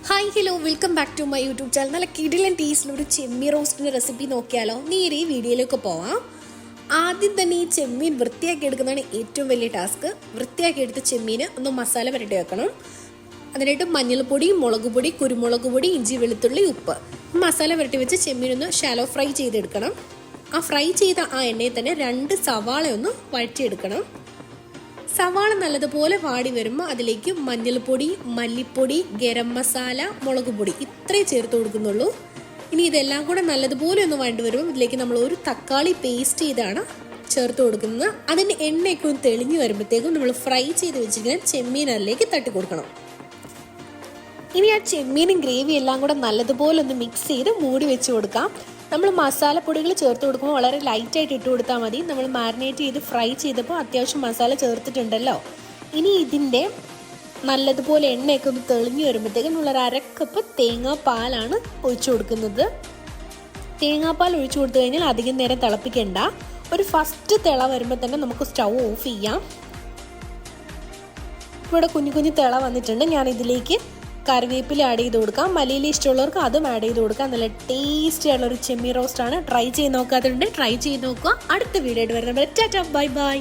Hi hello welcome back to my YouTube channel. നല്ല കിടിലൻ ടേസ്റ്റിലൊരു ചെമ്മീൻ റോസ്റ്റിൻ്റെ recipe നോക്കിയാലോ? നേരെ ഈ വീഡിയോയിലേക്ക് പോവാം. ആദ്യം തന്നെ ഈ ചെമ്മീൻ വൃത്തിയാക്കി എടുക്കുന്നതാണ് ഏറ്റവും വലിയ ടാസ്ക്. വൃത്തിയാക്കി എടുത്ത ചെമ്മീന് ഒന്ന് മസാല പുരട്ടി വെക്കണം. അതിനായിട്ട് മഞ്ഞൾപ്പൊടി, മുളക് പൊടി, കുരുമുളക് പൊടി, ഇഞ്ചി, വെളുത്തുള്ളി, ഉപ്പ് മസാല പുരട്ടി വെച്ച് ചെമ്മീനൊന്ന് ഷാലോ ഫ്രൈ ചെയ്തെടുക്കണം. ആ ഫ്രൈ ചെയ്ത ആ എണ്ണയിൽ തന്നെ 2 സവാള ഒന്ന് വഴറ്റിയെടുക്കണം. സവാള നല്ലതുപോലെ വാടി വരുമ്പോൾ അതിലേക്ക് മഞ്ഞൾപ്പൊടി, മല്ലിപ്പൊടി, ഗരം മസാല, മുളക് പൊടി ഇത്രയും ചേർത്ത് കൊടുക്കുന്നുള്ളൂ. ഇനി ഇതെല്ലാം കൂടെ നല്ലതുപോലെ ഒന്ന് വഴണ്ടി വരുമ്പോൾ ഇതിലേക്ക് നമ്മൾ ഒരു തക്കാളി പേസ്റ്റ് ചെയ്താണ് ചേർത്ത് കൊടുക്കുന്നത്. അതിൻ്റെ എണ്ണയൊക്കെ ഒന്ന് തെളിഞ്ഞു വരുമ്പോഴത്തേക്കും നമ്മൾ ഫ്രൈ ചെയ്ത് വെച്ചിരിക്കുന്ന ചെമ്മീൻ അതിലേക്ക് തട്ടി കൊടുക്കണം. ഇനി ആ ചെമ്മീനും ഗ്രേവി എല്ലാം കൂടെ നല്ലതുപോലെ ഒന്ന് മിക്സ് ചെയ്ത് മൂടി വെച്ച് കൊടുക്കാം. നമ്മൾ മസാലപ്പൊടികൾ ചേർത്ത് കൊടുക്കുമ്പോൾ വളരെ ലൈറ്റായിട്ട് ഇട്ട് കൊടുത്താൽ മതി. നമ്മൾ മാരിനേറ്റ് ചെയ്ത് ഫ്രൈ ചെയ്തപ്പോൾ അത്യാവശ്യം മസാല ചേർത്തിട്ടുണ്ടല്ലോ. ഇനി ഇതിൻ്റെ നല്ലതുപോലെ എണ്ണയൊക്കെ ഒന്ന് തെളിഞ്ഞു വരുമ്പോഴത്തേക്കും നമ്മളൊരു 1/2 കപ്പ് തേങ്ങാപ്പാലാണ് ഒഴിച്ചു കൊടുക്കുന്നത്. തേങ്ങാപ്പാൽ ഒഴിച്ചു കൊടുത്തു കഴിഞ്ഞാൽ അധികം നേരം തിളപ്പിക്കേണ്ട. ഒരു ഫസ്റ്റ് തിള വരുമ്പോൾ തന്നെ നമുക്ക് സ്റ്റൗ ഓഫ് ചെയ്യാം. ഇവിടെ കുഞ്ഞു കുഞ്ഞു തിള വന്നിട്ടുണ്ട്. ഞാൻ ഇതിലേക്ക് കറിവേപ്പില ആഡ് ചെയ്ത് കൊടുക്കാം. മല്ലിയില ഇഷ്ടമുള്ളവർക്ക് അതും ആഡ് ചെയ്ത് കൊടുക്കാം. നല്ല ടേസ്റ്റി ആയിട്ടുള്ളൊരു ചെമ്മീൻ റോസ്റ്റാണ്. ട്രൈ ചെയ്ത് നോക്കാത്തതുകൊണ്ട് ട്രൈ ചെയ്ത് നോക്കുക. അടുത്ത വീഡിയോ ആയിട്ട് വരുന്നത്. Tata, bye bye.